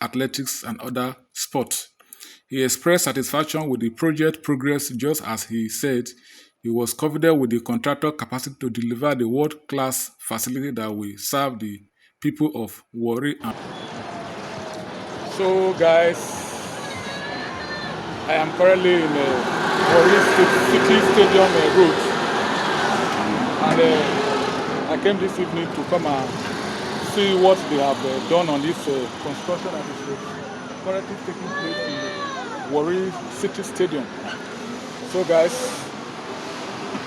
athletics, and other sports. He expressed satisfaction with the project progress just as he said he was confident with the contractor capacity to deliver the world-class facility that will serve the people of Warri. So guys, I am currently in Warri City Stadium road, and I came this evening to come and see what they have done on this construction that is currently taking place in Warri City Stadium. So guys,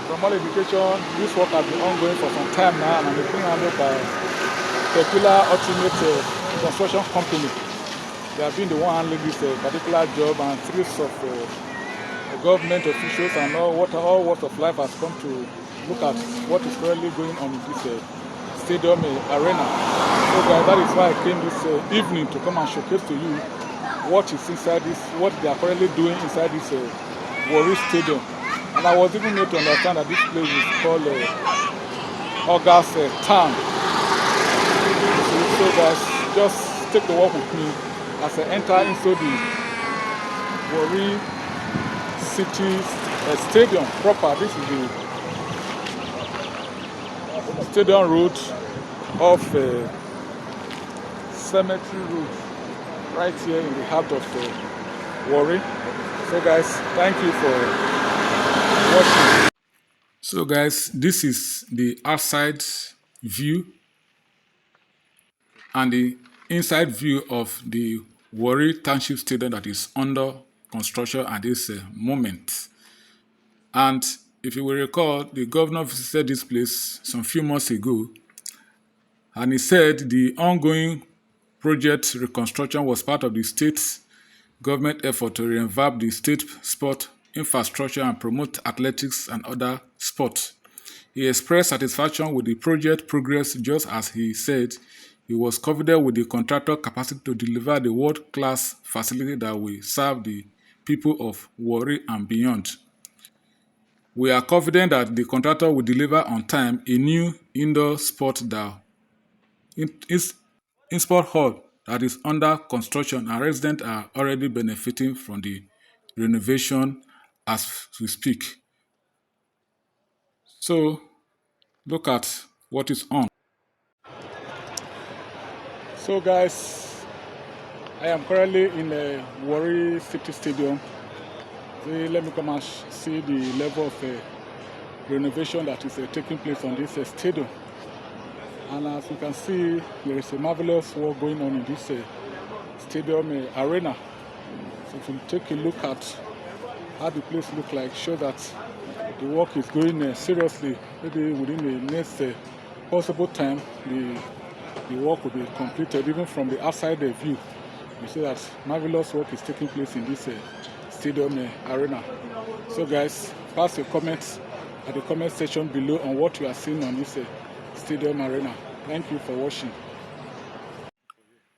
from all indication, this work has been ongoing for some time now, and it's being handled by Peculiar Ultimate Construction Company. They have been the one handling this particular job, and series of government officials and all walks of life has come to look at what is currently going on in this stadium arena. So guys, that is why I came this evening to come and showcase to you what is inside this, what they are currently doing inside this Warri Stadium. And I was even made to understand that this place is called August Town. So guys, just take the walk with me as I enter into the Warri City Stadium proper. This is the stadium road of Cemetery Road, right here in the heart of Warri. So guys, thank you for watching. So guys, this is the outside view and the inside view of the Warri Township Stadium that is under construction at this moment. And if you will recall, the governor visited this place some few months ago, and he said the ongoing project reconstruction was part of the state's government effort to revamp the state sport infrastructure and promote athletics and other sports. He expressed satisfaction with the project progress just as he said he was confident with the contractor capacity to deliver the world-class facility that will serve the people of Warri and beyond. We are confident that the contractor will deliver on time a new indoor sport sport hall that is under construction, and residents are already benefiting from the renovation as we speak. So look at what is on. So guys, I am currently in a Warri City Stadium. Let me come and see the level of renovation that is taking place on this stadium. And as you can see, there is a marvelous work going on in this stadium arena. So if you take a look at how the place looks like, show that the work is going seriously. Maybe within the next possible time, the work will be completed. Even from the outside view, you see that marvelous work is taking place in this stadium arena. So guys, pass your comments at the comment section below on what you are seeing on this stadium arena. Thank you for watching.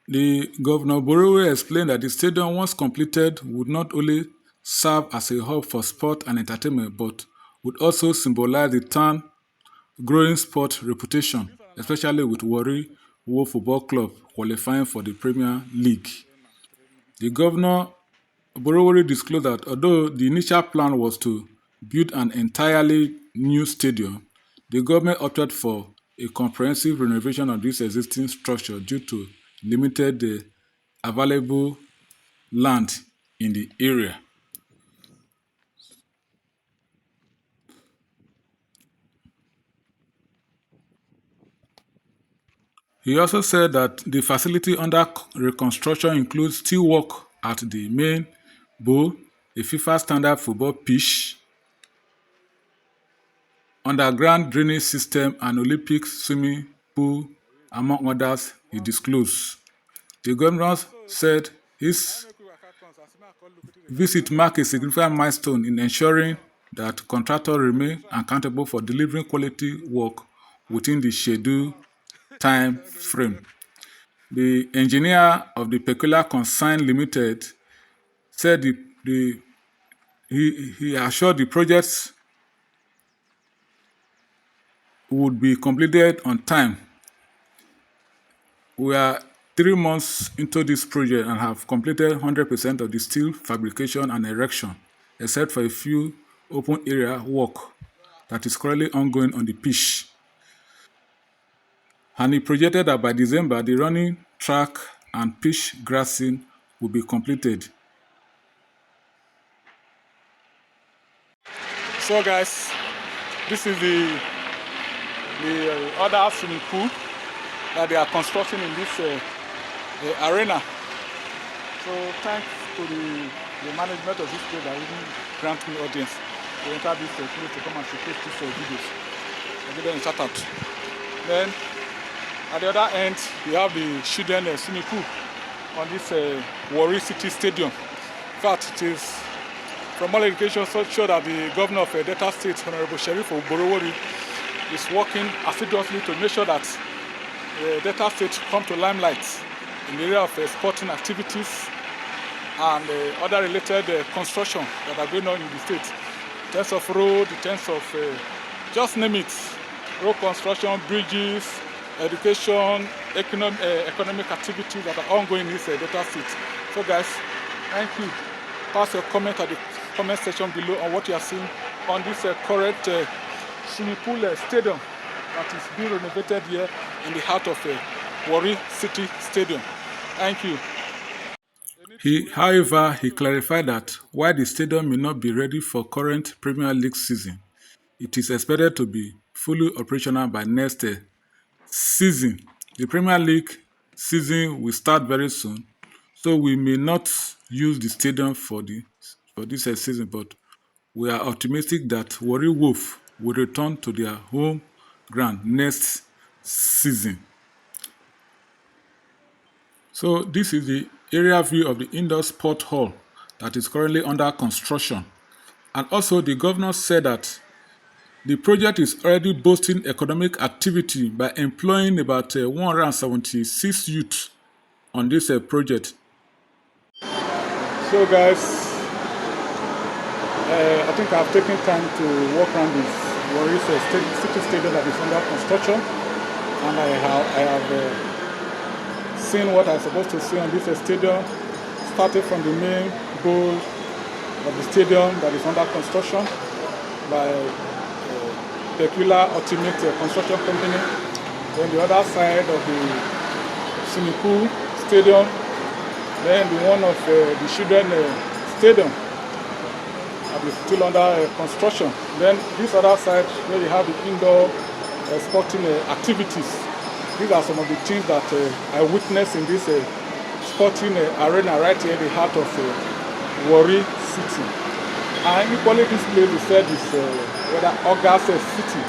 The Governor Borowe explained that the stadium, once completed, would not only serve as a hub for sport and entertainment, but would also symbolize the town's growing sport reputation, especially with Warri Football Club qualifying for the Premier League. The Governor Borowe disclosed that although the initial plan was to build an entirely new stadium, the government opted for a comprehensive renovation of this existing structure due to limited available land in the area. He also said that the facility under reconstruction includes steel work at the main bowl, a FIFA standard football pitch, underground drainage system, and Olympic swimming pool, among others, he disclosed. The governor said his visit marked a significant milestone in ensuring that contractors remain accountable for delivering quality work within the scheduled time frame. The engineer of the Peculiar Consign Limited said he assured the projects would be completed on time. We are 3 months into this project and have completed 100% of the steel fabrication and erection, except for a few open area work that is currently ongoing on the pitch. And he projected that by December, the running track and pitch grassing will be completed. So guys, this is the other swimming pool that they are constructing in this arena. So thanks to the management of this place that even grant me audience to enter this place to come and showcase these videos. I'll give them a shout out. Then at the other end, we have the children swimming pool on this Warri City Stadium. In fact, it is from all indications show that the governor of Delta State, Honorable Sheriff Oborowori, is working assiduously to make sure that Delta State come to limelight in the area of sporting activities and other related construction that are going on in the state. In terms of road, in terms of just name it, road construction, bridges, education, economic activities that are ongoing in this Delta State. So guys, thank you. Pass your comment at the comment section below on what you are seeing on this current swimming pool stadium that is being renovated here in the heart of Warri City Stadium. Thank you. However, he clarified that while the stadium may not be ready for current Premier League season, it is expected to be fully operational by next season. The Premier League season will start very soon, so we may not use the stadium for this season, but we are optimistic that Warri Wolf will return to their home ground next season. So this is the area view of the indoor sport hall that is currently under construction. And also the governor said that the project is already boosting economic activity by employing about 176 youth on this project. So guys, I think I've taken time to walk around this Warri City Stadium that is under construction, and I have seen what I'm supposed to see on this stadium, starting from the main goal of the stadium that is under construction by Peculiar Ultimate Construction Company. Then the other side of the swimming pool stadium, then the one of the children stadium that is still under construction. Then this other side where you have the indoor sporting activities. These are some of the things that I witnessed in this sporting arena right here in the heart of Warri City. And equally this place is said is whether August City,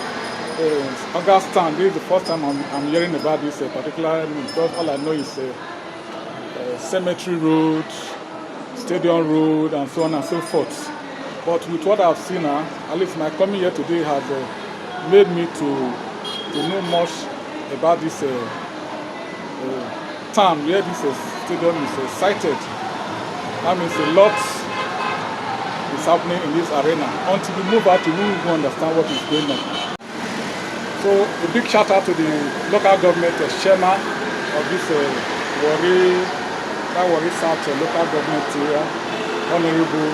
August Town. This is the first time I'm hearing about this particular name, because all I know is Cemetery Road, Stadium Road, and so on and so forth. But with what I've seen now, at least my coming here today has made me to know much about this town where this stadium is sited. That means a lot is happening in this arena. Until we move out, we will understand what is going on. So a big shout out to the local government chairman of this Warri South local government area, Honorable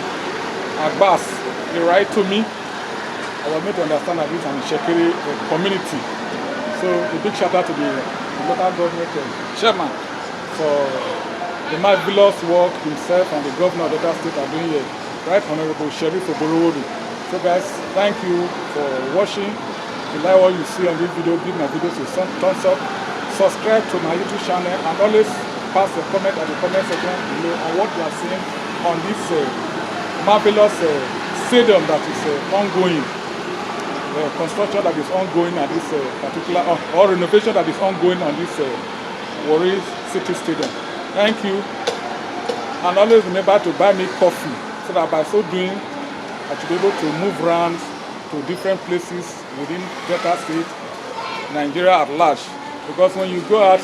Abbas. He write to me. I was made to understand that this is an Shekiri community. So a big shout out to the local government chairman for the marvelous work himself and the governor of Delta State are doing here. Right, Honorable Sheriff Oborowori. So guys, thank you for watching. If you like what you see on this video, give my videos a thumbs up. Subscribe to my YouTube channel and always pass a comment at the comment section below on what you are seeing on this marvelous stadium that is ongoing. Construction that is ongoing at this particular or renovation that is ongoing on this Warri City Stadium. Thank you, and always remember to buy me coffee so that by so doing I should be able to move around to different places within Delta State, Nigeria at large. Because when you go out,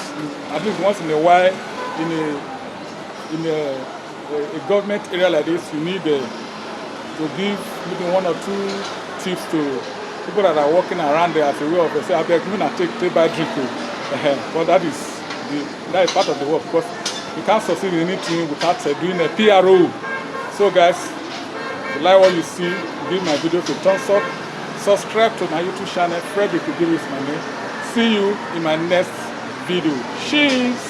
at least once in a while, in a government area like this, you need to give maybe 1 or 2 tips to people that are walking around there as a way of say, I beg you not take by drink. But that is that is part of the work, because you can't succeed in anything without doing a PRO. So guys, if you like what you see, give my video a thumbs up, subscribe to my YouTube channel. Frederick is my name. See you in my next video. Cheers.